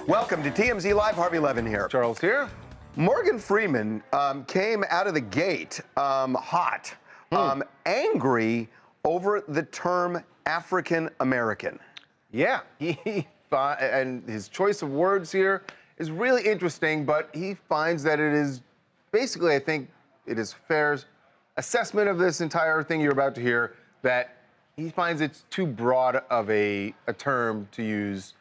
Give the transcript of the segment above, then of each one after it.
Welcome to TMZ Live. Harvey Levin here. Charles here. Morgan Freeman came out of the gate hot, angry over the term African American. Yeah, and his choice of words here is really interesting, but he finds that it is basically, I think it is fair assessment of this entire thing you're about to hear, that he finds it's too broad of a term to use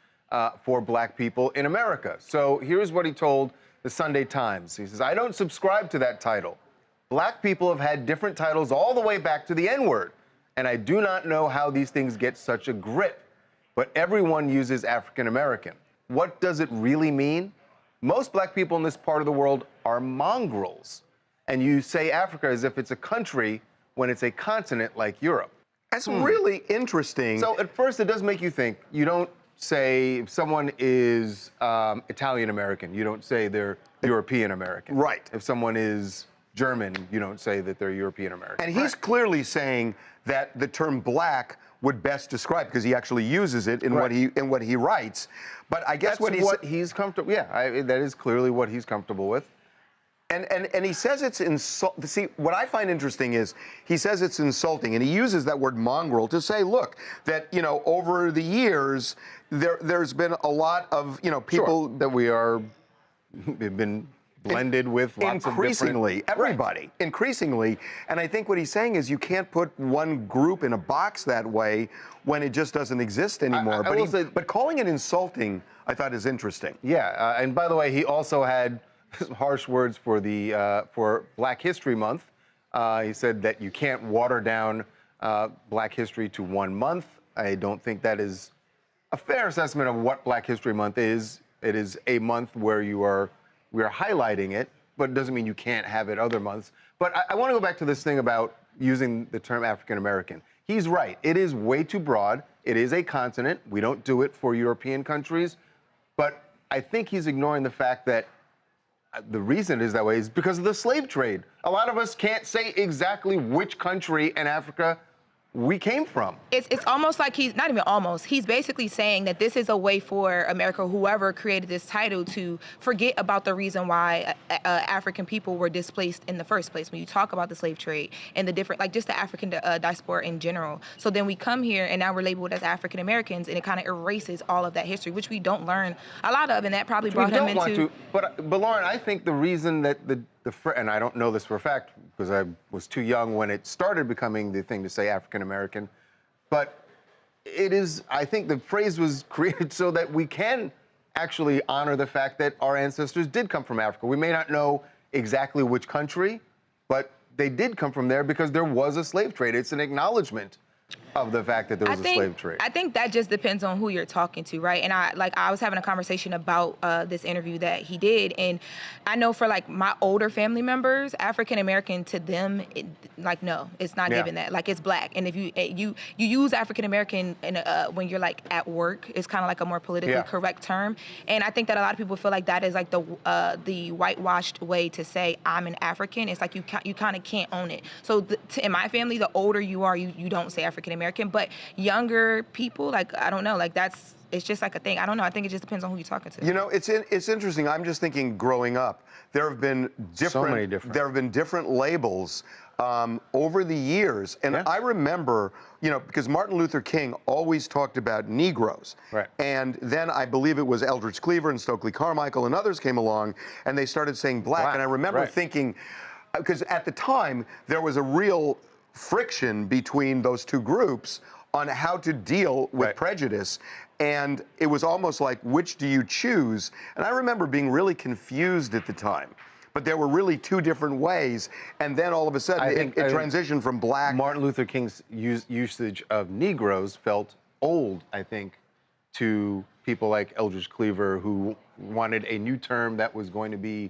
for black people in America. So here's what he told the Sunday Times. He says, I don't subscribe to that title. Black people have had different titles all the way back to the N-word, and I do not know how these things get such a grip, but everyone uses African American. What does it really mean? Most black people in this part of the world are mongrels, and you say Africa as if it's a country when it's a continent like Europe. That's really interesting. So at first it does make you think. You don't say if someone is Italian American, you don't say they're European American. Right. If someone is German, you don't say that they're European American. And he's clearly saying that the term black would best describe, because he actually uses it in what he writes. But I guess what he's comfortable. Yeah, that is clearly what he's comfortable with. And he says it's insulting. See, what I find interesting is he says it's insulting, and he uses that word mongrel to say, look, that, you know, over the years, there's been a lot of, you know, people that we've been blended with lots increasingly, of different... everybody, increasingly. And I think what he's saying is you can't put one group in a box that way when it just doesn't exist anymore. But calling it insulting, I thought, is interesting. Yeah, and by the way, he also had harsh words for for Black History Month. He said that you can't water down Black history to 1 month. I don't think that is a fair assessment of what Black History Month is. It is a month where we are highlighting it, but it doesn't mean you can't have it other months. But I want to go back to this thing about using the term African American. He's right. It is way too broad. It is a continent. We don't do it for European countries. But I think he's ignoring the fact that the reason it is that way is because of the slave trade. A lot of us can't say exactly which country in Africa we came from. It's almost like he's, not even almost, he's basically saying that this is a way for America, whoever created this title, to forget about the reason why African people were displaced in the first place. When you talk about the slave trade and the different, like just the African diaspora in general. So then we come here and now we're labeled as African Americans, and it kind of erases all of that history, which we don't learn a lot of, and that probably brought him into... But Lauren, I think the reason that and I don't know this for a fact because I was too young when it started becoming the thing to say African American, but it is, I think the phrase was created so that we can actually honor the fact that our ancestors did come from Africa. We may not know exactly which country, but they did come from there because there was a slave trade. It's an acknowledgement of the fact that there was a slave trade. I think that just depends on who you're talking to, right? And I was having a conversation about this interview that he did, and I know for like my older family members, African American to them, no, it's not given that. Like, it's black, and if you use African American when you're like at work, it's kind of like a more politically correct term. And I think that a lot of people feel like that is like the whitewashed way to say I'm an African. It's like you kind of can't own it. So in my family, the older you are, you don't say African American, but younger people, like, I don't know, like it's just like a thing. I don't know. I think it just depends on who you're talking to. You know, it's interesting. I'm just thinking, growing up, there have been different labels over the years, and I remember, you know, because Martin Luther King always talked about Negroes, and then I believe it was Eldridge Cleaver and Stokely Carmichael and others came along, and they started saying black. And I remember thinking, because at the time there was a real friction between those two groups on how to deal with prejudice, and it was almost like, which do you choose? And I remember being really confused at the time, but there were really two different ways, and then all of a sudden it transitioned from black. Martin Luther King's usage of Negroes felt old, I think, to people like Eldridge Cleaver, who wanted a new term that was going to be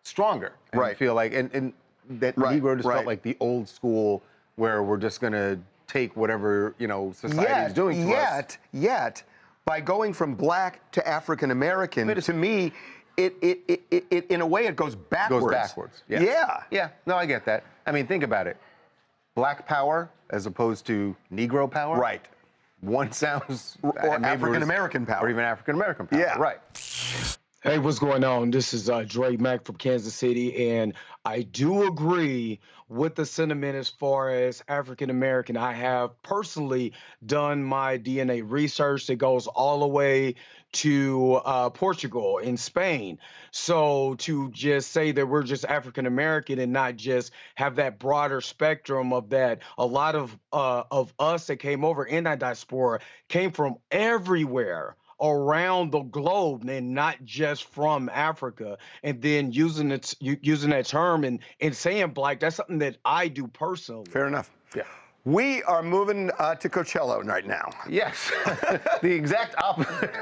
stronger. And I feel like, and that Negro just felt like the old school, where we're just going to take whatever, you know, society is doing to us. Yet, by going from black to African American, to me, it in a way it goes backwards. Goes backwards. Yeah. No, I get that. I mean, think about it. Black power as opposed to Negro power. Right. one sounds or African American power, or even African American power. Yeah, right. Hey, what's going on? This is Dre Mack from Kansas City, and I do agree with the sentiment as far as African American. I have personally done my DNA research that goes all the way to Portugal and Spain. So to just say that we're just African American and not just have that broader spectrum of that, a lot of us that came over in that diaspora came from everywhere around the globe and not just from Africa. And then using that term and saying black, that's something that I do personally. Fair enough. Yeah. We are moving to Coachella right now. Yes. The exact opposite.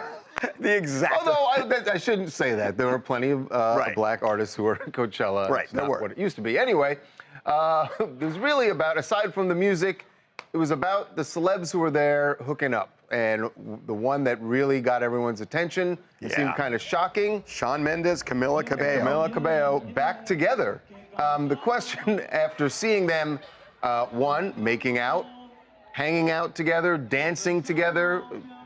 The exact. Although I shouldn't say that. There were plenty of black artists who were at Coachella. Right, It's not what it used to be. Anyway, it was really about, aside from the music, it was about the celebs who were there hooking up. And the one that really got everyone's attention, it seemed kind of shocking. Shawn Mendes, Camila Cabello. Camila Cabello back together. The question after seeing them, one, making out, hanging out together, dancing together,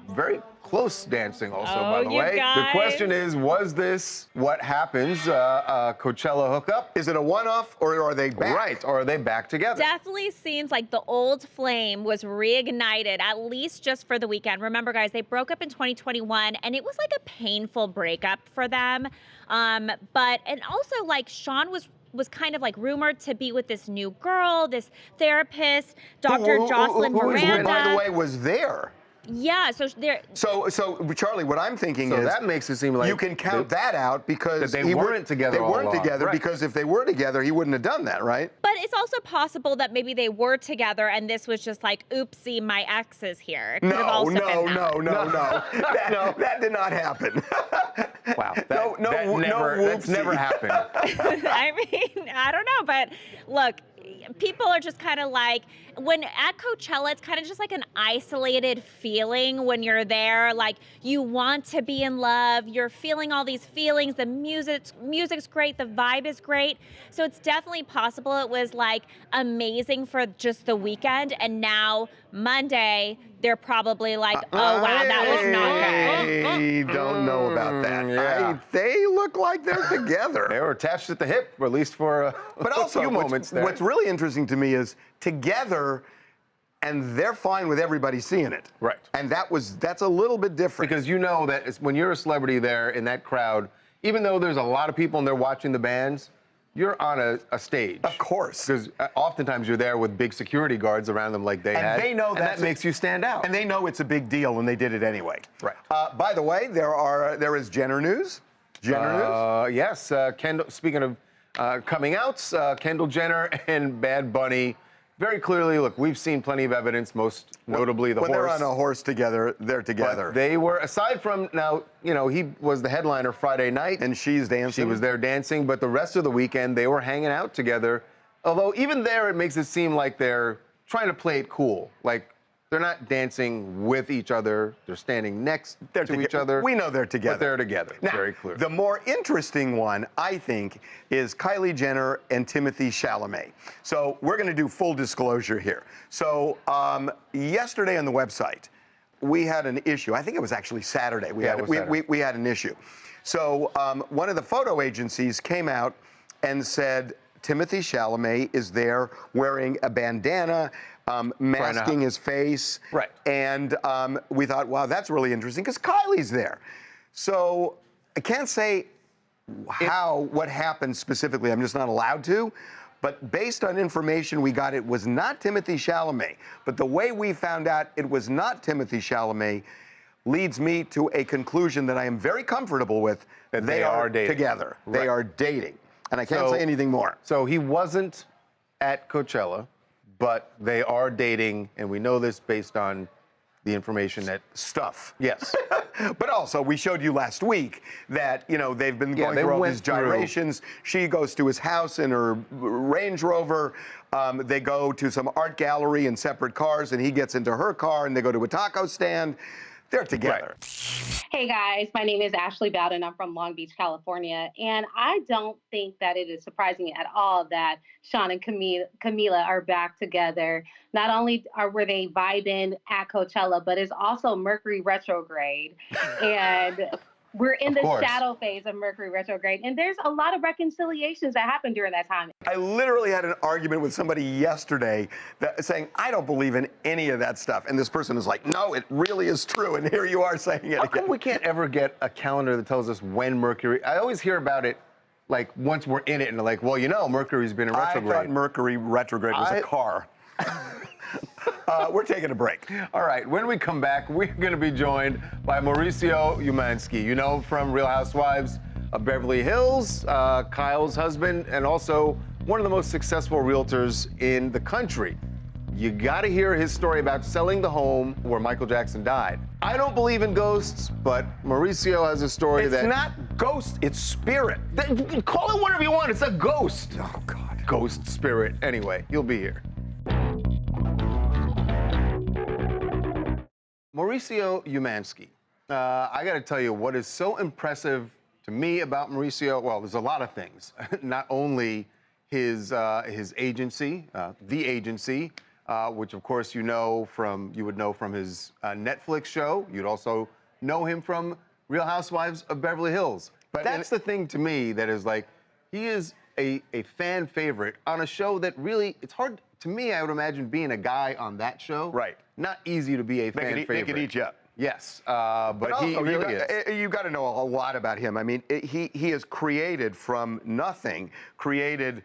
very close dancing also, by the way. Guys. The question is, was this what happens, Coachella hookup? Is it a one-off, or are they back? Right, or are they back together? Definitely seems like the old flame was reignited, at least just for the weekend. Remember, guys, they broke up in 2021, and it was like a painful breakup for them. And also, like, Shawn was kind of like rumored to be with this new girl, this therapist, Dr. Jocelyn Miranda. Who, by the way, was there. Yeah, so they're... So Charlie, what I'm thinking is that makes it seem like you can count that out because they weren't together. They weren't together right. Because if they were together, he wouldn't have done that, right? But it's also possible that maybe they were together and this was just like, oopsie, my ex is here. It could have also been that. That did not happen. Wow, that's never happened. I mean, I don't know, but look, people are just kind of like, when at Coachella, it's kind of just like an isolated feeling when you're there. Like, you want to be in love, you're feeling all these feelings, the music's great, the vibe is great. So it's definitely possible it was like amazing for just the weekend, and now Monday, they're probably like, oh wow, that was not good. I don't know about that. They look like they're together. They were attached at the hip, or at least for a few moments there. What's really interesting to me is together, and they're fine with everybody seeing it. Right. And that's a little bit different. Because you know that when you're a celebrity there in that crowd, even though there's a lot of people and they're watching the bands, you're on a stage. Of course. Because oftentimes you're there with big security guards around them like they had. And they know that makes you stand out. And they know it's a big deal when they did it anyway. Right. By the way, there is Jenner news. News? Yes. Kendall, speaking of coming outs, Kendall Jenner and Bad Bunny. Very clearly, look, we've seen plenty of evidence, most notably the horse. When they're on a horse together, they're together. But they were, aside from, now, you know, he was the headliner Friday night. And she's dancing. She was there dancing, but the rest of the weekend, they were hanging out together. Although even there, it makes it seem like they're trying to play it cool. Like, they're not dancing with each other. They're standing next to each other. We know they're together. But they're together, now, very clear. The more interesting one, I think, is Kylie Jenner and Timothée Chalamet. So we're going to do full disclosure here. So yesterday on the website, we had an issue. I think it was actually Saturday. We had an issue. So one of the photo agencies came out and said Timothée Chalamet is there wearing a bandana, masking his face. Right. And we thought, wow, that's really interesting because Kylie's there. So I can't say what happened specifically. I'm just not allowed to. But based on information we got, it was not Timothée Chalamet. But the way we found out it was not Timothée Chalamet leads me to a conclusion that I am very comfortable with. That they are dating. Together. Right. They are dating. And I can't say anything more. So he wasn't at Coachella, but they are dating, and we know this based on the information that... Stuff. Yes. But also, we showed you last week that, you know, they've been going through all these gyrations. She goes to his house in her Range Rover. They go to some art gallery in separate cars, and he gets into her car, and they go to a taco stand. They're together. Hey guys, my name is Ashley Bowden. I'm from Long Beach, California. And I don't think that it is surprising at all that Shawn and Camila are back together. Not only were they vibing at Coachella, but it's also Mercury retrograde. And we're in the shadow phase of Mercury retrograde. And there's a lot of reconciliations that happen during that time. I literally had an argument with somebody yesterday saying, I don't believe in any of that stuff. And this person is like, no, it really is true. And here you are saying it How again. come we can't ever get a calendar that tells us when Mercury... I always hear about it, like, once we're in it, and they're like, well, you know, Mercury's been in retrograde. I thought Mercury retrograde was a car. We're taking a break. All right, when we come back, we're going to be joined by Mauricio Hilton. You know from Real Housewives of Beverly Hills, Kyle's husband, and also one of the most successful realtors in the country. You got to hear his story about selling the home where Michael Jackson died. I don't believe in ghosts, but Mauricio has a story It's not ghost, it's spirit. Call it whatever you want, it's a ghost. Oh, God. Ghost spirit. Anyway, he'll be here. Mauricio Hilton. I got to tell you, what is so impressive to me about Mauricio, well, there's a lot of things. Not only his agency, The Agency, which of course you would know from his Netflix show. You'd also know him from Real Housewives of Beverly Hills. But that's the thing to me that is like, he is a fan favorite on a show that really, it's hard, to me, I would imagine being a guy on that show. Right. Not easy to be a fan favorite. They could eat you up. Yes, but he really is. You've got to know a lot about him. I mean, he has created from nothing, created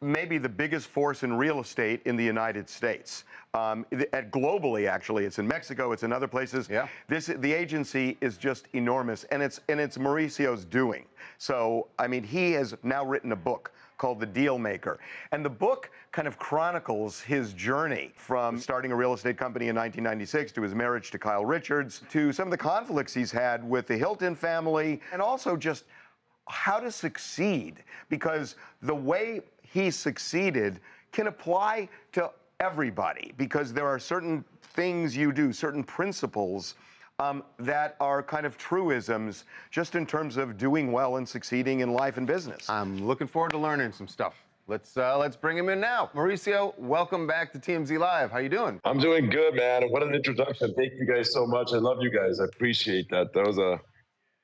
maybe the biggest force in real estate in the United States. Globally, actually, it's in Mexico, it's in other places. Yeah. The agency is just enormous, and it's Mauricio's doing. So, I mean, he has now written a book called The Deal Maker. And the book kind of chronicles his journey from starting a real estate company in 1996 to his marriage to Kyle Richards, to some of the conflicts he's had with the Hilton family, and also just how to succeed, because the way he succeeded can apply to everybody, because there are certain things you do, certain principles that are kind of truisms just in terms of doing well and succeeding in life and business. I'm looking forward to learning some stuff. Let's bring him in now. Mauricio, welcome back to TMZ Live. How you doing? I'm doing good, man. What an introduction. Thank you guys so much. I love you guys. I appreciate that. That was a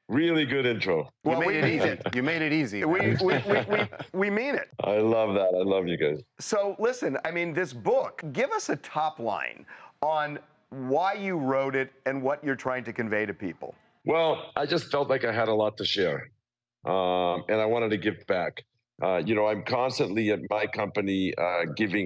really good intro. Well, you made it easy. You made it easy. We mean it. I love that. I love you guys. So listen, I mean, this book, give us a top line on why you wrote it and what you're trying to convey to people. Well, I just felt like I had a lot to share, and I wanted to give back. You know, I'm constantly at my company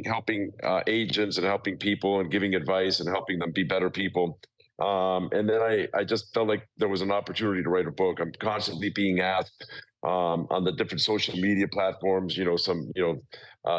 helping agents and helping people and giving advice and helping them be better people. And then I just felt like there was an opportunity to write a book. I'm constantly being asked on the different social media platforms, some,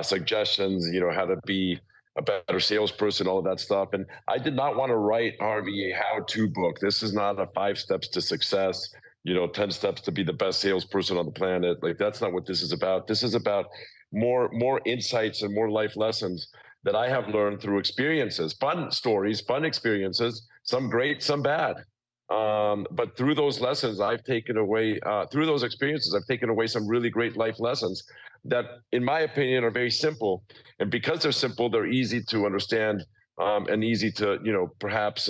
suggestions, how to be a better salesperson, all of that stuff. And I did not want to write, Harvey, a how-to book. This is not a 5 steps to success, 10 steps to be the best salesperson on the planet. Like, that's not what this is about. This is about more insights and more life lessons that I have learned through experiences, fun stories, fun experiences, some great, some bad. But through those lessons, through those experiences, I've taken away some really great life lessons that, in my opinion, are very simple. And because they're simple, they're easy to understand and easy to, perhaps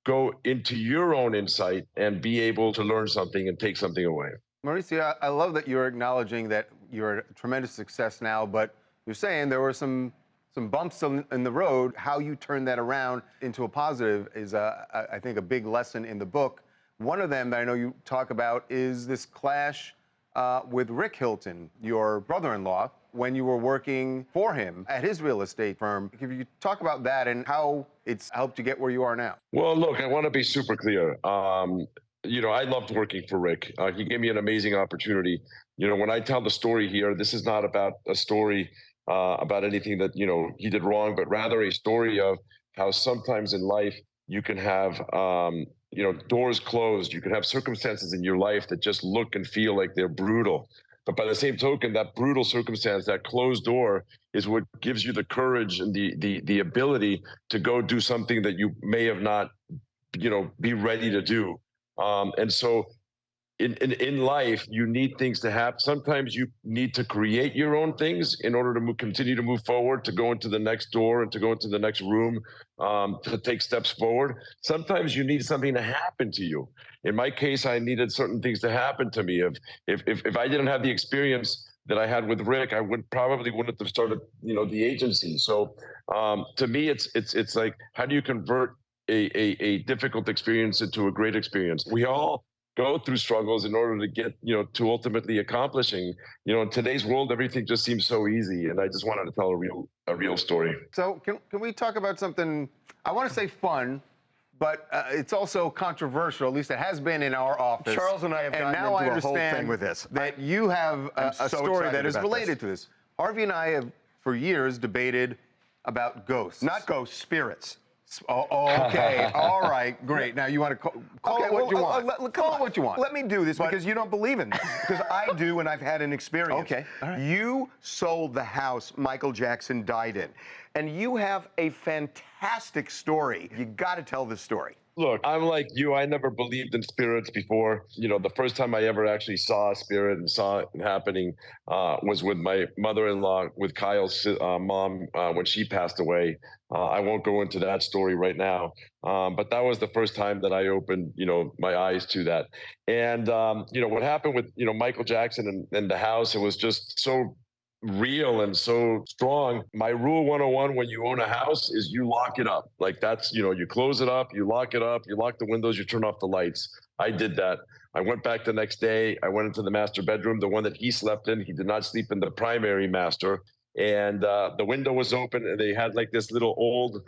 go into your own insight and be able to learn something and take something away. Mauricio, I love that you're acknowledging that you're a tremendous success now, but you're saying there were some bumps in the road. How you turn that around into a positive is, I think, a big lesson in the book. One of them that I know you talk about is this clash with Rick Hilton, your brother-in-law, when you were working for him at his real estate firm. If you could talk about that and how it's helped you get where you are now. Well, look, I want to be super clear. I loved working for Rick. He gave me an amazing opportunity. When I tell the story here, this is not about a story about anything that, he did wrong, but rather a story of how sometimes in life you can have, doors closed. You can have circumstances in your life that just look and feel like they're brutal. But by the same token, that brutal circumstance, that closed door, is what gives you the courage and the ability to go do something that you may have not be ready to do. And so in life, you need things to happen. Sometimes you need to create your own things in order to continue to move forward, to go into the next door and to go into the next room, to take steps forward. Sometimes you need something to happen to you. In my case, I needed certain things to happen to me. If I didn't have the experience that I had with Rick, I probably wouldn't have started, the agency. So to me, it's like, how do you convert a difficult experience into a great experience? We all go through struggles in order to get, to ultimately accomplishing. In today's world, everything just seems so easy, and I just wanted to tell a real story. So can we talk about something, I want to say fun, but it's also controversial, at least it has been in our office. Charles and I have gotten now into a whole thing with this. That you have a story that is related to this. Harvey and I have, for years, debated about ghosts. Not ghosts, spirits. Oh, okay. All right. Great. Now you want to call it what you want. Call it what you want. Let me do this because you don't believe in this. Because I do, and I've had an experience. Okay. All right. You sold the house Michael Jackson died in, and you have a fantastic story. You got to tell this story. Look, I'm like you. I never believed in spirits before. The first time I ever actually saw a spirit and saw it happening was with my mother-in-law, with Kyle's mom, when she passed away. I won't go into that story right now, but that was the first time that I opened, my eyes to that. And, what happened with, Michael Jackson and the house, it was just so real and so strong. My rule 101 when you own a house is you lock it up. Like that's, you close it up, you lock it up, you lock the windows, you turn off the lights. I did that. I went back the next day. I went into the master bedroom, the one that he slept in. He did not sleep in the primary master. And the window was open, and they had like this little old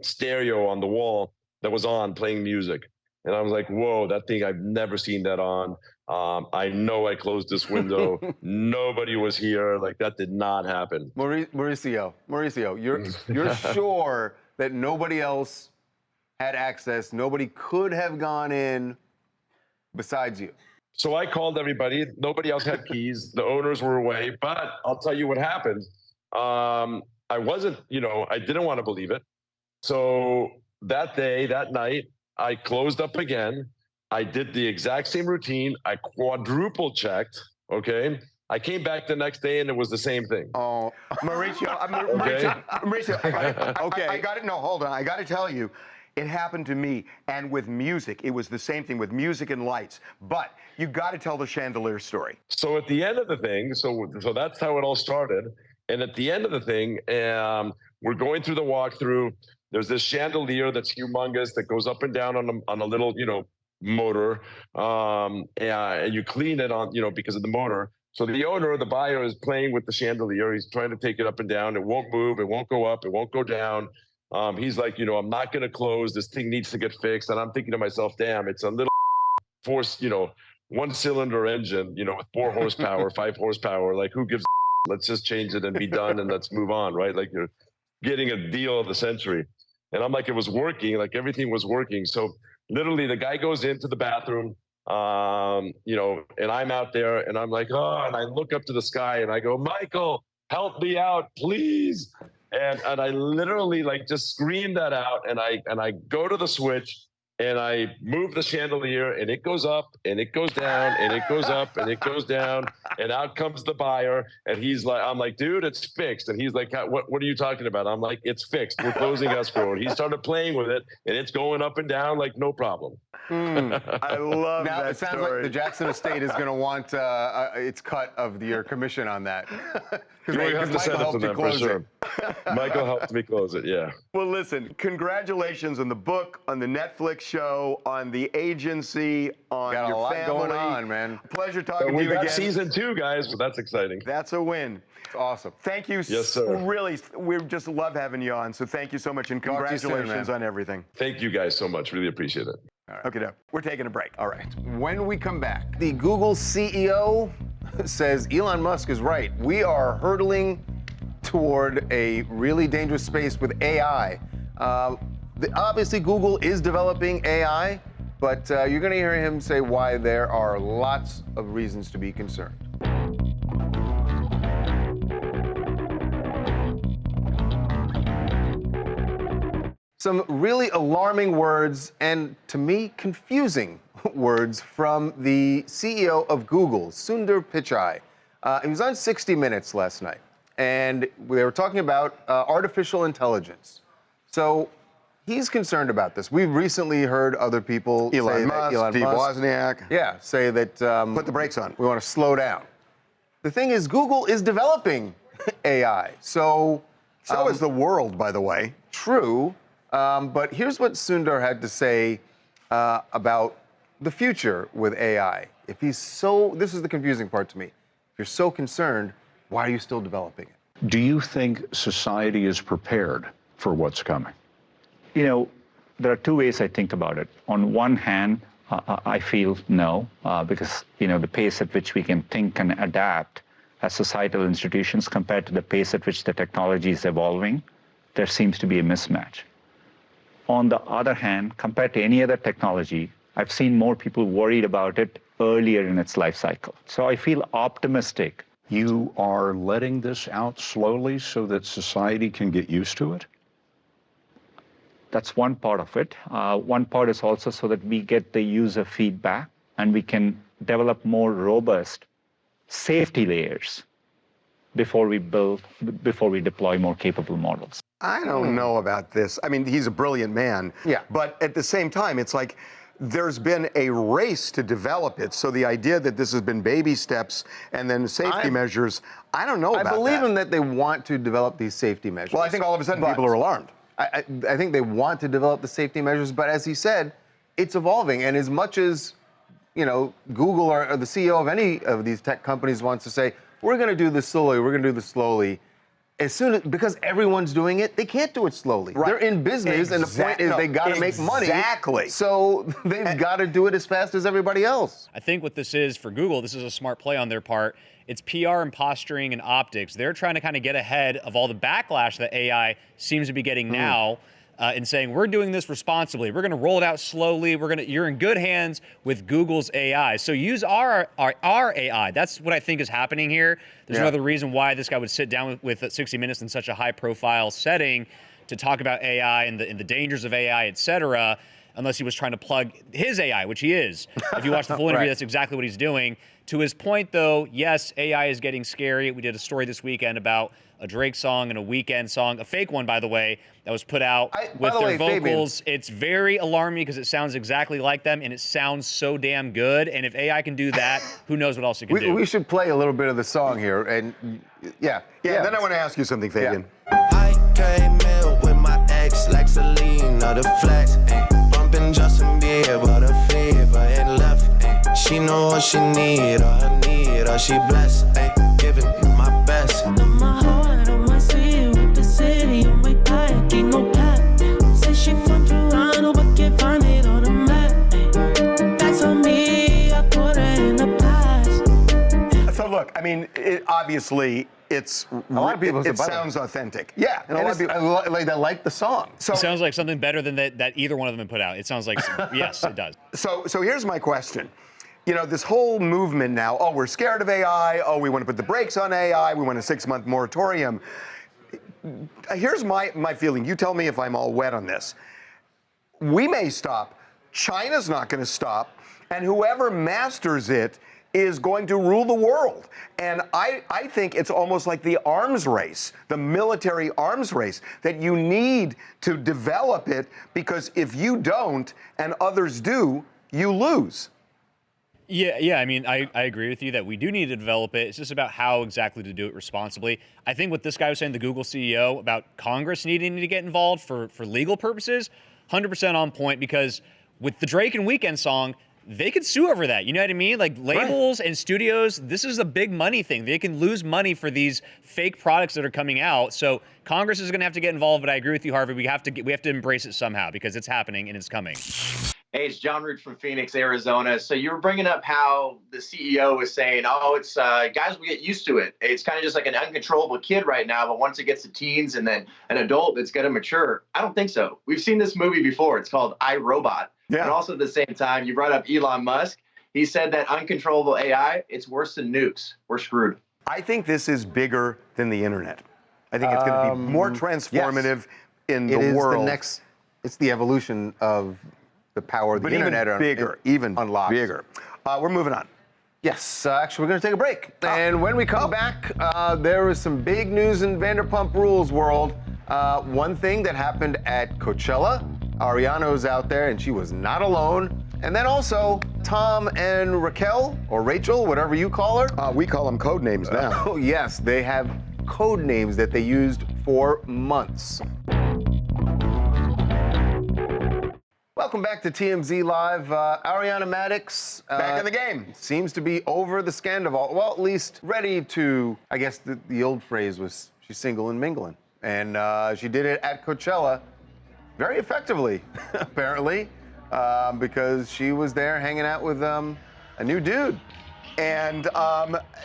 stereo on the wall that was on playing music. And I was like, whoa, that thing, I've never seen that on. I know I closed this window. Nobody was here. Like, that did not happen. Mauricio, you're sure that nobody else had access, nobody could have gone in besides you? So I called everybody. Nobody else had keys. The owners were away. But I'll tell you what happened. I wasn't, I didn't want to believe it. So that day, that night, I closed up again. I did the exact same routine. I quadruple checked, okay? I came back the next day, and it was the same thing. Oh, Mauricio, okay. I got it. No, hold on. I got to tell you, it happened to me, and with music, it was the same thing with music and lights. But you got to tell the chandelier story. So at the end of the thing, so that's how it all started. And at the end of the thing, we're going through the walkthrough. There's this chandelier that's humongous that goes up and down on a little, motor, and you clean it on, because of the motor. So the owner, the buyer, is playing with the chandelier. He's trying to take it up and down. It won't move. It won't go up. It won't go down. He's like, I'm not going to close. This thing needs to get fixed. And I'm thinking to myself, damn, it's a little force, one-cylinder engine, with 4 horsepower, 5 horsepower. Like, who gives a Let's just change it and be done, and let's move on, right? Like, you're getting a deal of the century. And I'm like, it was working. Like, everything was working. So literally the guy goes into the bathroom, and I'm out there, and I'm like, oh, and I look up to the sky and I go, Michael, help me out, please. And I literally like just scream that out, and I go to the switch, and I move the chandelier, and it goes up, and it goes down, and it goes up, and it goes down, and out comes the buyer, and he's like, I'm like, dude, it's fixed. And he's like, what are you talking about? I'm like, it's fixed. We're closing escrow. And he started playing with it, and it's going up and down like no problem. I love now, that it sounds story. like the Jackson estate is going to want its cut of your commission on that. You have to send it to them for sure. Michael helped me close it, yeah. Well, listen, congratulations on the book, on the Netflix show, on the agency, on got your a lot family. going on, man. Pleasure talking to you got again. season 2, guys, but that's exciting. That's a win. It's awesome. Thank you. Yes, sir. Really, we just love having you on. So thank you so much, and congratulations on everything. Thank you guys so much. Really appreciate it. All right. Okay, we're taking a break. All right. When we come back, the Google CEO says Elon Musk is right. We are hurtling toward a really dangerous space with AI. Obviously, Google is developing AI, but you're going to hear him say why there are lots of reasons to be concerned. Some really alarming words and, to me, confusing words from the CEO of Google, Sundar Pichai. He was on 60 Minutes last night, and they were talking about artificial intelligence. So he's concerned about this. We've recently heard other people Elon Musk, Steve Wozniak. say that put the brakes on. We want to slow down. The thing is, Google is developing AI, so is the world, by the way. True, but here's what Sundar had to say about the future with AI. If he's this is the confusing part to me. If you're so concerned, why are you still developing it? Do you think society is prepared for what's coming? You know, there are two ways I think about it. On one hand, I feel no, because, you know, the pace at which we can think and adapt as societal institutions compared to the pace at which the technology is evolving, there seems to be a mismatch. On the other hand, compared to any other technology, I've seen more people worried about it earlier in its life cycle. So I feel optimistic. You are letting this out slowly so that society can get used to it? That's one part of it. One part is also so that we get the user feedback and we can develop more robust safety layers before we deploy more capable models. I don't know about this. I mean, he's a brilliant man. Yeah. But at the same time, it's like there's been a race to develop it. So the idea that this has been baby steps and then safety measures, I don't know about that. I believe him that they want to develop these safety measures. Well, I think all of a sudden people are alarmed. I think they want to develop the safety measures, but as he said, it's evolving. And as much as, you know, Google or the CEO of any of these tech companies wants to say, we're going to do this slowly, we're going to do this slowly, as soon as, because everyone's doing it, they can't do it slowly. Right. They're in business, and the point is they got to make money. Exactly. So they've got to do it as fast as everybody else. I think what this is for Google, this is a smart play on their part. It's PR and posturing and optics. They're trying to kind of get ahead of all the backlash that AI seems to be getting now. And saying, we're doing this responsibly. We're going to roll it out slowly. You're in good hands with Google's AI. So use our AI. That's what I think is happening here. There's another reason why this guy would sit down with 60 Minutes in such a high-profile setting to talk about AI and the dangers of AI, et cetera, unless he was trying to plug his AI, which he is. If you watch the full interview, that's exactly what he's doing. To his point, though, yes, AI is getting scary. We did a story this weekend about a Drake song and a Weeknd song, a fake one, by the way, that was put out with their vocals. Fabian, it's very alarming because it sounds exactly like them, and it sounds so damn good. And if AI can do that, who knows what else it can do? We should play a little bit of the song here, and yeah. Then I want to ask you something, Fabian. I came in with my ex, like Selena, the flex, bumping Justin Bieber, the fever, and left. She know what she need, or she blessed, giving my best. So look, I mean, obviously, it sounds authentic. Yeah, and a lot of people like the song. So it sounds like something better than that either one of them had put out. It sounds like, yes, it does. So here's my question. You know, this whole movement now, oh, we're scared of AI, oh, we want to put the brakes on AI, we want a 6-month moratorium. Here's my feeling. You tell me if I'm all wet on this. We may stop. China's not going to stop. And whoever masters it is going to rule the world. And I think it's almost like the arms race, the military arms race, that you need to develop it, because if you don't and others do, you lose. Yeah. I mean, I agree with you that we do need to develop it. It's just about how exactly to do it responsibly. I think what this guy was saying, the Google CEO, about Congress needing to get involved for legal purposes, 100% on point, because with the Drake and Weeknd song, they could sue over that. You know what I mean? Like labels and studios, this is a big money thing. They can lose money for these fake products that are coming out. So Congress is going to have to get involved. But I agree with you, Harvey. We have to embrace it somehow, because it's happening and it's coming. Hey, it's John Root from Phoenix, Arizona. So you were bringing up how the CEO was saying, oh, it's guys, we get used to it. It's kind of just like an uncontrollable kid right now, but once it gets to teens and then an adult, it's going to mature. I don't think so. We've seen this movie before. It's called I, Robot. Yeah. And also at the same time, you brought up Elon Musk. He said that uncontrollable AI, it's worse than nukes. We're screwed. I think this is bigger than the internet. I think it's going to be more transformative in the world. it's the evolution of the power of the internet. Even unlocked. bigger. We're moving on. Yes, actually, we're going to take a break. And when we come back, there is some big news in Vanderpump Rules world. One thing that happened at Coachella, Ariana's out there, and she was not alone. And then also, Tom and Raquel, or Rachel, whatever you call her. We call them code names now. Oh, yes, they have code names that they used for months. Welcome back to TMZ Live. Ariana Madix. Back in the game. Seems to be over the scandal. Well, at least ready to, I guess the old phrase was she's single and mingling. And she did it at Coachella very effectively, apparently, because she was there hanging out with a new dude. And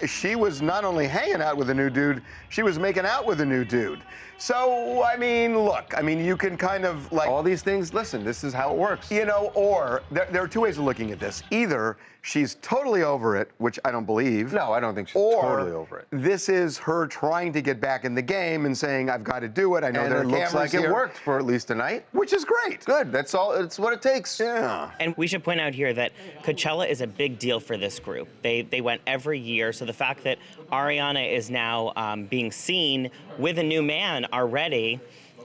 she was not only hanging out with a new dude, she was making out with a new dude. So, I mean, look, I mean, you can kind of like... All these things, listen, this is how it works. You know, or there are two ways of looking at this. Either she's totally over it, which I don't believe. No, I don't think she's totally over it. This is her trying to get back in the game and saying, I've got to do it. I know there are cameras looks like here. It worked for at least a night. Which is great. Good, that's all, it's what it takes. Yeah. And we should point out here that Coachella is a big deal for this group. They went every year, so the fact that Ariana is now being seen with a new man already,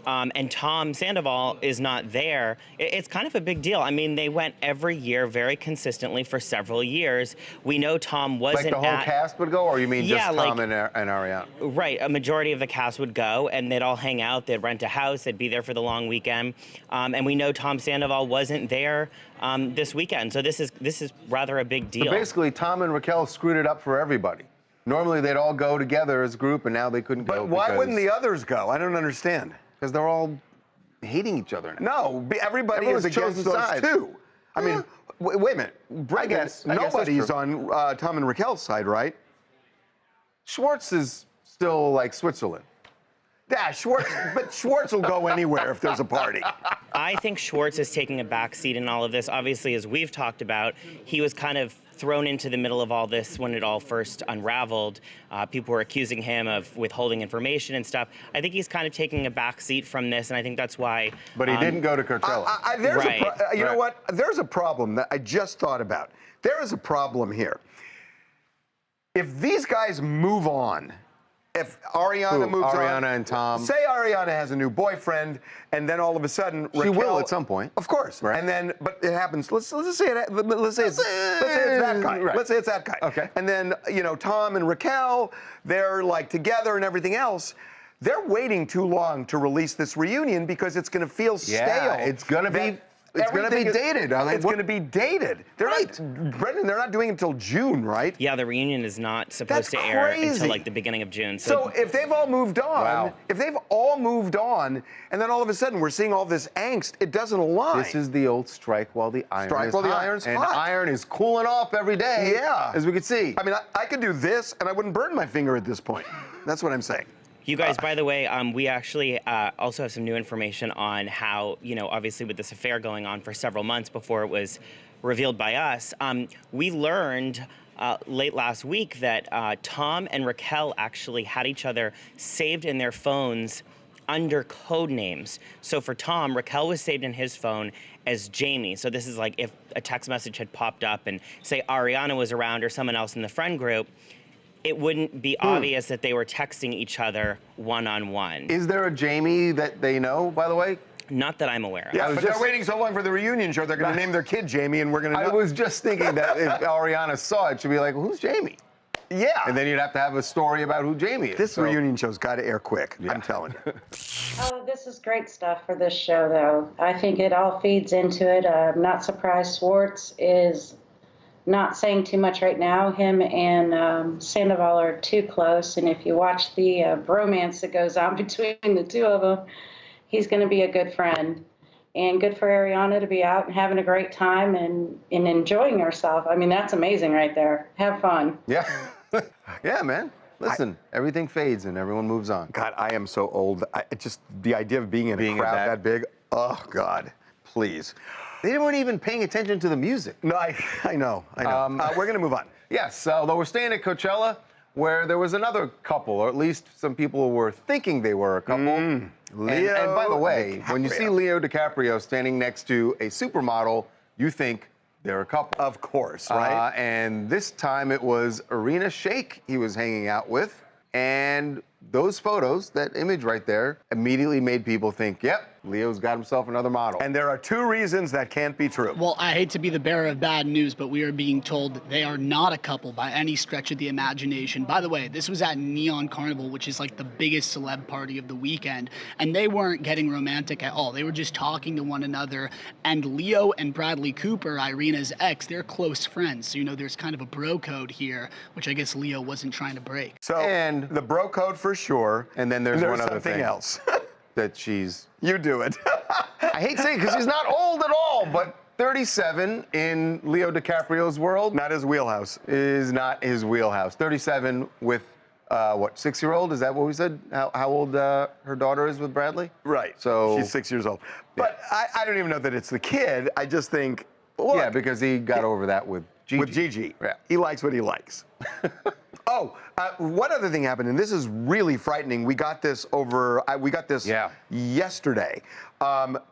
and Tom Sandoval is not there, it's kind of a big deal. I mean, they went every year very consistently for several years. We know Tom wasn't Like the whole cast would go, or you mean just Tom and Ariana? Right, a majority of the cast would go, and they'd all hang out, they'd rent a house, they'd be there for the long weekend. And we know Tom Sandoval wasn't there this weekend, so this is rather a big deal. So basically, Tom and Raquel screwed it up for everybody. Normally, they'd all go together as a group, and now they couldn't go. But why wouldn't the others go? I don't understand. Because they're all hating each other now. No, everybody is against those two. I mean, wait a minute. Brendan, nobody's on Tom and Raquel's side, right? Schwartz is still like Switzerland. Yeah, but Schwartz will go anywhere if there's a party. I think Schwartz is taking a back seat in all of this. Obviously, as we've talked about, he was kind of thrown into the middle of all this when it all first unraveled. People were accusing him of withholding information and stuff. I think he's kind of taking a back seat from this, and I think that's why. But he didn't go to Coachella. You know what? There's a problem that I just thought about. There is a problem here. If these guys move on, if Ariana moves on, Ariana and Tom. Say Ariana has a new boyfriend, and then all of a sudden Raquel, she will at some point. Of course. Right. And then, but it happens. Let's say it's that guy. Right. Let's say it's that guy. Okay. And then Tom and Raquel, they're like together and everything else. They're waiting too long to release this reunion because it's going to feel stale. Yeah, it's going to be. It's going to be dated. It's going to be dated. They're Brendan, they're not doing it until June, right? Yeah, the reunion is not supposed to air until like the beginning of June. So if they've all moved on, and then all of a sudden we're seeing all this angst, it doesn't align. This is the old strike while the iron is hot. Strike while the iron's hot. And iron is cooling off every day. Yeah. As we can see. I mean, I could do this and I wouldn't burn my finger at this point. That's what I'm saying. You guys, by the way, we actually also have some new information on how, obviously with this affair going on for several months before it was revealed by us, we learned late last week that Tom and Raquel actually had each other saved in their phones under code names. So for Tom, Raquel was saved in his phone as Jamie. So this is like if a text message had popped up and say Ariana was around or someone else in the friend group, it wouldn't be obvious that they were texting each other one-on-one. Is there a Jamie that they know, by the way? Not that I'm aware of. Yeah, but they're waiting so long for the reunion show, they're going to name their kid Jamie, and we're going to know. I was just thinking that if Ariana saw it, she'd be like, well, who's Jamie? Yeah. And then you'd have to have a story about who Jamie is. This reunion show's got to air quick, I'm telling you. Oh, this is great stuff for this show, though. I think it all feeds into it. I'm not surprised Schwartz is not saying too much right now. Him and Sandoval are too close, and if you watch the bromance that goes on between the two of them, he's going to be a good friend. And good for Ariana to be out and having a great time and enjoying herself. I mean, that's amazing right there. Have fun. Yeah. Yeah, man. Listen, everything fades and everyone moves on. God, I am so old. Just the idea of being in a crowd that big, oh, God, please. They weren't even paying attention to the music. No, I know. We're going to move on. Yes, although we're staying at Coachella, where there was another couple, or at least some people were thinking they were a couple. And by the way, when you see Leo DiCaprio standing next to a supermodel, you think they're a couple. Of course, right? And this time it was Irina Shayk he was hanging out with. And those photos, that image right there, immediately made people think, yep, Leo's got himself another model. And there are 2 reasons that can't be true. Well, I hate to be the bearer of bad news, but we are being told that they are not a couple by any stretch of the imagination. By the way, this was at Neon Carnival, which is like the biggest celeb party of the weekend, and they weren't getting romantic at all. They were just talking to one another, and Leo and Bradley Cooper, Irina's ex, they're close friends. So, you know, there's kind of a bro code here, which I guess Leo wasn't trying to break. So, and the bro code for sure. And then there's one other something thing else. that she's... You do it. I hate saying it because she's not old at all, but 37 in Leo DiCaprio's world. Not his wheelhouse. Is not his wheelhouse. 37 with, what, 6-year-old? Is that what we said? How old her daughter is with Bradley? Right. So she's 6 years old. But I don't even know that it's the kid. I just think, look, yeah, because he got over that with Gigi. With Gigi. Yeah. He likes what he likes. One other thing happened, and this is really frightening. We got this yesterday.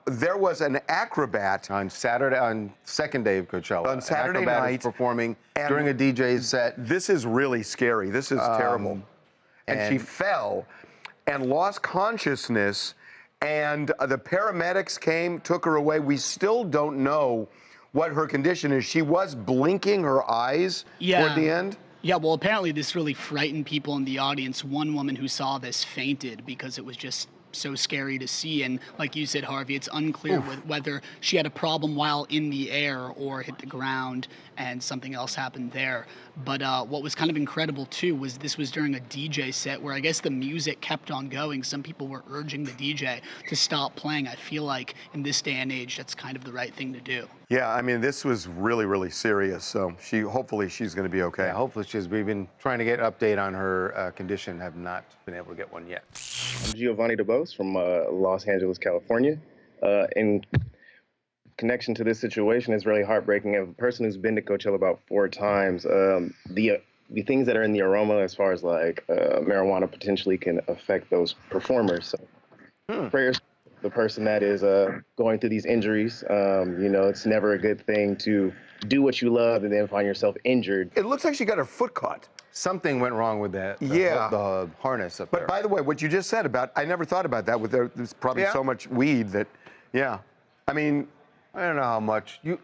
There was an acrobat on Saturday, on second day of Coachella. On Saturday acrobat night, is performing during a DJ's set. This is really scary. This is terrible. And she fell and lost consciousness, and the paramedics came, took her away. We still don't know what her condition is. She was blinking her eyes toward the end. Yeah, well, apparently this really frightened people in the audience. One woman who saw this fainted because it was just so scary to see. And like you said, Harvey, it's unclear whether she had a problem while in the air or hit the ground and something else happened there. But what was kind of incredible, too, was this was during a DJ set where I guess the music kept on going. Some people were urging the DJ to stop playing. I feel like in this day and age, that's kind of the right thing to do. Yeah, I mean, this was really, really serious. So hopefully she's going to be okay. Yeah, hopefully she's. We've been trying to get an update on her condition, have not been able to get one yet. I'm Giovanni DeBose from Los Angeles, California. In connection to this situation, is really heartbreaking. As a person who's been to Coachella about 4 times, the things that are in the aroma, as far as like marijuana, potentially can affect those performers. So prayers. The person that is going through these injuries, you know, it's never a good thing to do what you love and then find yourself injured. It looks like she got her foot caught. Something went wrong with that. The harness up there. But by the way, what you just said about, I never thought about that. There's probably so much weed that, I mean, I don't know how much. You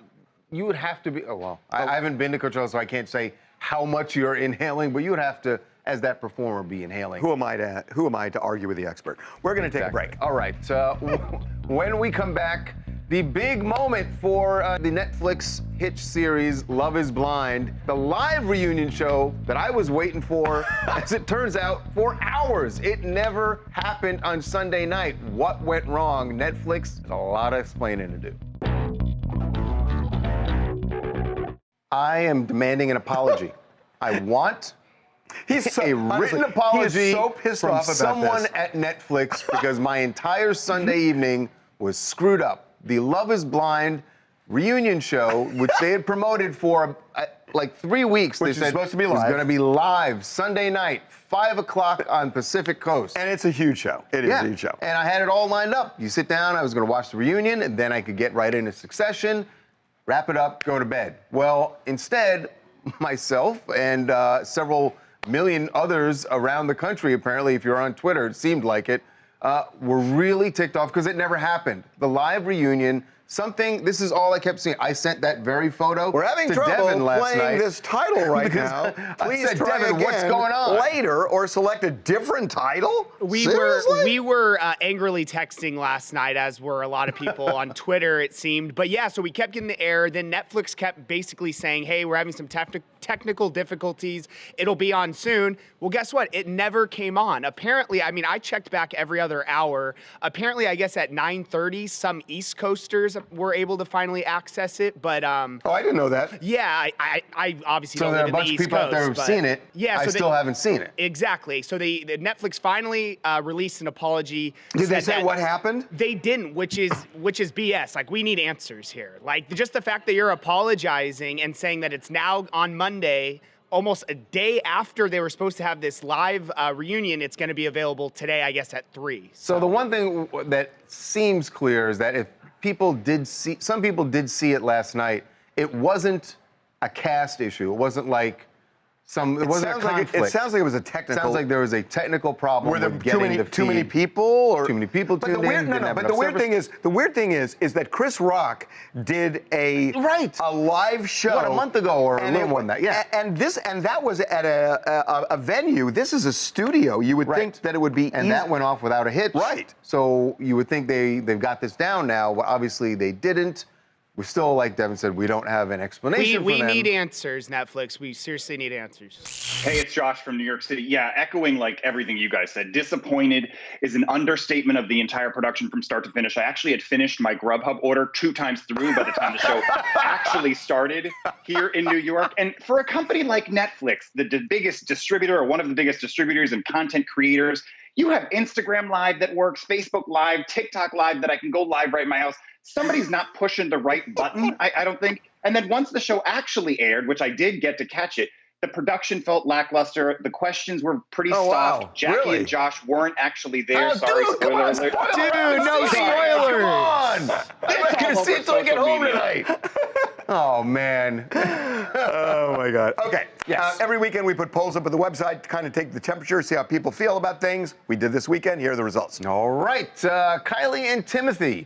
would have to be, I haven't been to Coachella, so I can't say how much you're inhaling, but you would have to, as that performer, be inhaling. Who am I to argue with the expert? We're going to take a break. All right. When we come back, the big moment for the Netflix hit series Love is Blind, the live reunion show that I was waiting for, as it turns out, for hours. It never happened on Sunday night. What went wrong? Netflix has a lot of explaining to do. I am demanding an apology. I want a written apology from someone at Netflix because my entire Sunday evening was screwed up. The Love is Blind reunion show, which they had promoted for like 3 weeks, which they said supposed to be live. was going to be live Sunday night, 5 o'clock on Pacific Coast. And it's a huge show. It is a huge show. And I had it all lined up. You sit down, I was going to watch the reunion, and then I could get right into Succession, wrap it up, go to bed. Well, instead, myself and several million others around the country, apparently, if you're on Twitter, it seemed like it, were really ticked off because it never happened. The live reunion, this is all I kept seeing. I sent that very photo We're having to trouble Devin last playing night this title right now. Please I said, try Devin, again what's going on? later or select a different title? We Seriously? were angrily texting last night, as were a lot of people on Twitter, it seemed. But yeah, so we kept getting the error. Then Netflix kept basically saying, hey, we're having some technical difficulties. It'll be on soon. Well, guess what? It never came on. Apparently, I mean, I checked back every other hour. Apparently, I guess at 9:30, some East Coasters were able to finally access it. But oh, I didn't know that. Yeah, I obviously so don't there are live a in bunch the of East people out there Coast, who've seen it. Yeah, I so still haven't seen it. Exactly. So the Netflix finally released an apology. Did they say what happened? They didn't, which is BS. Like, we need answers here. Like, just the fact that you're apologizing and saying that it's now on Monday almost a day after they were supposed to have this live reunion. It's going to be available today, I guess, at 3. So the one thing that seems clear is that if some people did see it last night, it wasn't a cast issue. It wasn't like it wasn't a conflict. It sounds like it was a technical. Sounds like there was a technical problem. Were there with getting too many people, or too many people tuned in? But the weird thing is that Chris Rock did a live show a month ago or a little more than that. Yeah, and that was at a venue. This is a studio. You would think that it would be, and that went off without a hitch. Right. So you would think they've got this down now. Well, obviously they didn't. We still, like Devin said, we don't have an explanation We for them. need answers, Netflix. We seriously need answers. Hey, it's Josh from New York City. Yeah, echoing like everything you guys said. Disappointed is an understatement of the entire production from start to finish. I actually had finished my Grubhub order 2 times through by the time the show actually started here in New York. And for a company like Netflix, the biggest distributor or one of the biggest distributors and content creators, you have Instagram Live that works, Facebook Live, TikTok Live that I can go live right in my house. Somebody's not pushing the right button, I don't think. And then once the show actually aired, which I did get to catch it, the production felt lackluster. The questions were pretty soft. Wow. Jackie Really? and Josh weren't actually there. Sorry, Dude, spoiler alert. Dude, no spoilers. Come on. I'm not going to see it till I get home tonight. Oh, man. Oh, my God. Okay. Yes. Every weekend we put polls up at the website to kind of take the temperature, see how people feel about things. We did this weekend. Here are the results. All right. Kylie and Timothy.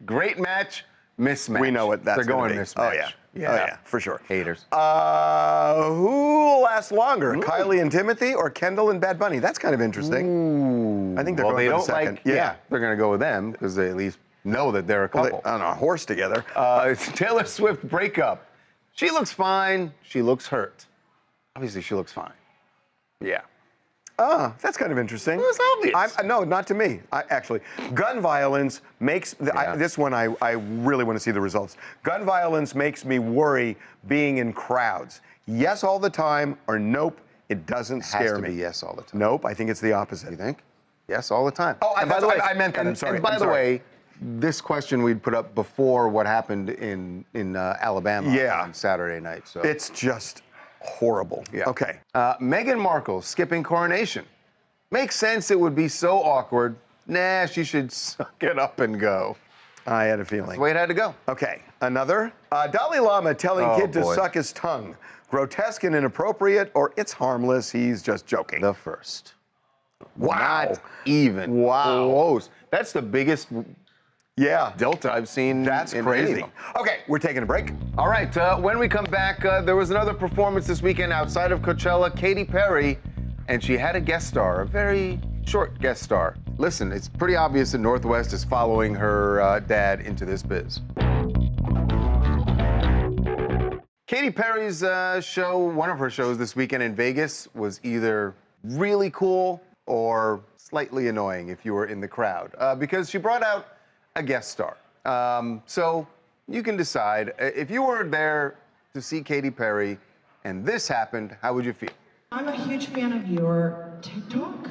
Great match, mismatch. We know what that's They're going gonna be. mismatch. Oh, yeah. Oh, yeah, for sure. Haters. Who will last longer, Kylie and Timothy or Kendall and Bad Bunny? That's kind of interesting. Ooh. I think they're going for the second. They're going to go with them because they at least know that they're a couple. On a horse together. It's Taylor Swift breakup. She looks fine. She looks hurt. Obviously, she looks fine. Yeah. Oh, that's kind of interesting. Well, it's obvious. No, not to me. Actually, gun violence makes this one. I really want to see the results. Gun violence makes me worry being in crowds. Yes, all the time, or nope, it doesn't scare me. Yes, all the time. Nope, I think it's the opposite. You think? Yes, all the time. Oh, and by the way, I meant that. I'm sorry. And by the way, this question we'd put up before what happened in Alabama on Saturday night. So it's just horrible. Yeah. Okay. Meghan Markle skipping coronation. Makes sense. It would be so awkward. Nah, she should suck it up and go. I had a feeling. That's the way it had to go. Okay. Another. Dalai Lama telling kid to suck his tongue. Grotesque and inappropriate, or it's harmless. He's just joking. The first. Wow. Not even. Wow. Close. That's the biggest delta I've seen. That's crazy. Anything. Okay, we're taking a break. All right, when we come back, there was another performance this weekend outside of Coachella, Katy Perry, and she had a guest star, a very short guest star. Listen, it's pretty obvious that Northwest is following her dad into this biz. Katy Perry's show, one of her shows this weekend in Vegas, was either really cool or slightly annoying if you were in the crowd, because she brought out a guest star. So you can decide. If you were there to see Katy Perry and this happened, how would you feel? I'm a huge fan of your TikTok.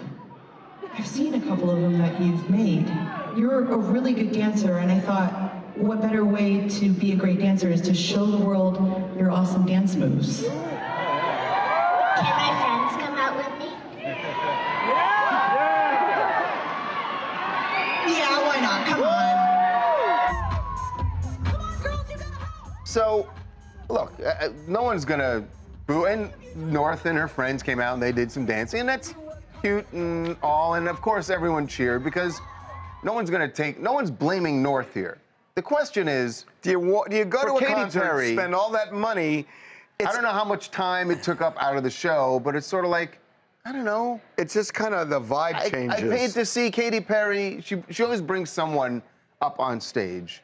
I've seen a couple of them that you've made. You're a really good dancer, and I thought, what better way to be a great dancer is to show the world your awesome dance moves. Can my friends come out with me? Yeah, why not? Come on. So, look, no one's gonna boo. And North and her friends came out and they did some dancing, and that's cute and all. And of course, everyone cheered because no one's blaming North here. The question is, do you go to a Katy concert, Perry, spend all that money? I don't know how much time it took up out of the show, but it's sort of like, I don't know. It's just kind of the vibe changes. I paid to see Katy Perry. She always brings someone up on stage.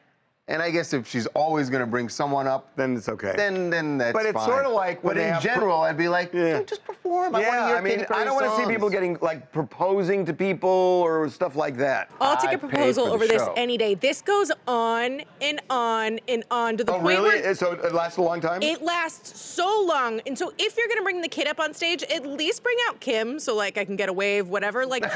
And I guess if she's always going to bring someone up, then it's okay. Then that's fine. But it's sort of like when but in general, I'd be like, just perform. I mean, I don't want to see people getting like proposing to people or stuff like that. I'll take a proposal over this any day. This goes on and on and on to the point really? where So it lasts a long time? it lasts so long. And so if you're gonna bring the kid up on stage, at least bring out Kim so like I can get a wave, whatever. Like if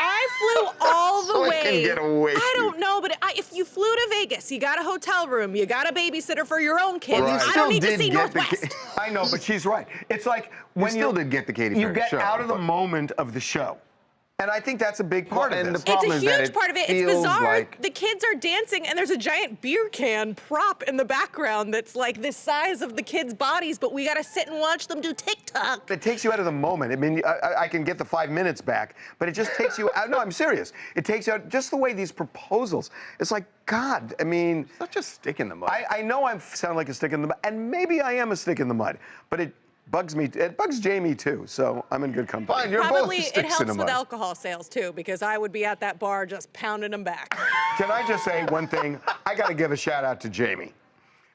I flew all all the So way. it can get away. I don't know, but if you flew to Vegas, you got a hotel room, you got a babysitter for your own kids. Right. I don't need to see Northwest. I know, but she's right. It's like when you still did get the Katy you Perry get show, out of the moment of the show. And I think that's a big part of this. It's a huge part of it. It's bizarre. The kids are dancing, and there's a giant beer can prop in the background that's like the size of the kids' bodies, but we got to sit and watch them do TikTok. It takes you out of the moment. I mean, I can get the 5 minutes back, but it just takes you out. No, I'm serious. It takes you out just the way these proposals. It's like, God, I mean. Such a stick in the mud. I know I sound like a stick in the mud, and maybe I am a stick in the mud, but it bugs me. It bugs Jamie too, so I'm in good company. Fine, you're Probably both it sticks helps in the with mud. alcohol sales too, because I would be at that bar just pounding them back. Can I just say one thing? I got to give a shout out to Jamie.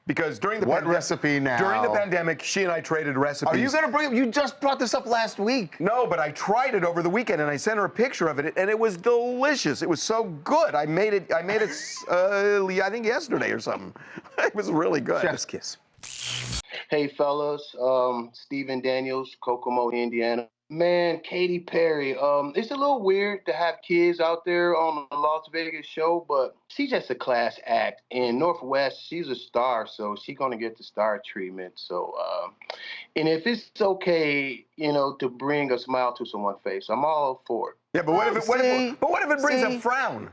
Because during the recipe now? During the pandemic, she and I traded recipes. Are you going to bring it? You just brought this up last week. No, but I tried it over the weekend, and I sent her a picture of it, and it was delicious. It was so good. I made it. I think yesterday or something. It was really good. Chef's kiss. Hey fellas, Stephen Daniels, Kokomo, Indiana. Man, Katy Perry, it's a little weird to have kids out there on the Las Vegas show, but she's just a class act. In Northwest, she's a star, so she's gonna get the star treatment. So, and if it's okay, to bring a smile to someone's face, I'm all for it. Yeah, but what if it brings a frown?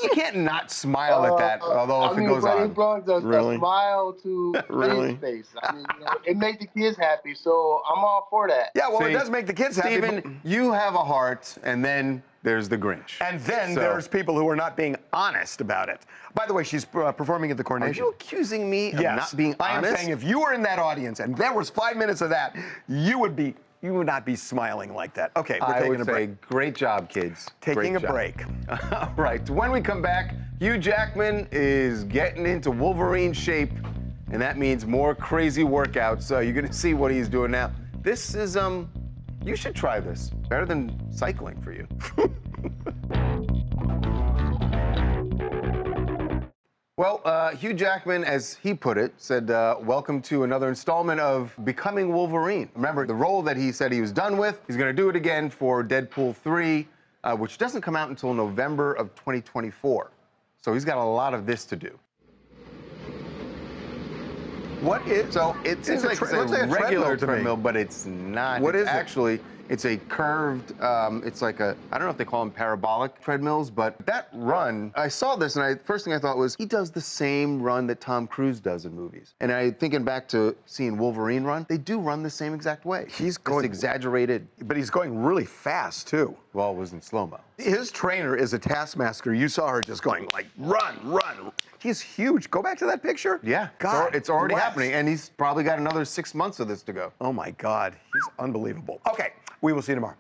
You can't not smile at that, although if it goes on. It brings a smile to Really? his face. I mean, it makes the kids happy, so I'm all for that. Yeah, well, it does make the kids happy. Stephen, you have a heart, and then there's the Grinch. And then there's people who are not being honest about it. By the way, she's performing at the Coronation. Are you accusing me of not being honest? I am saying if you were in that audience and there was 5 minutes of that, you would not be smiling like that. Okay, we're taking a break. Great job, kids. Taking a break. All right, when we come back, Hugh Jackman is getting into Wolverine shape, and that means more crazy workouts. So you're gonna see what he's doing now. This is, you should try this. Better than cycling for you. Well, Hugh Jackman, as he put it, said, welcome to another installment of Becoming Wolverine. Remember, the role that he said he was done with, he's going to do it again for Deadpool 3, which doesn't come out until November of 2024. So he's got a lot of this to do. What is? So it's like a regular treadmill, but it's not. What is it? Actually, it's a curved, it's like a, I don't know if they call them parabolic treadmills, but that run, I saw this and first thing I thought was, he does the same run that Tom Cruise does in movies. And thinking back to seeing Wolverine run, they do run the same exact way. He's going exaggerated. But he's going really fast too. Well, it was in slow-mo. His trainer is a taskmaster. You saw her just going like, run, run. He's huge. Go back to that picture. Yeah, God, it's already happening, and he's probably got another 6 months of this to go. Oh my God, he's unbelievable. Okay, we will see you tomorrow.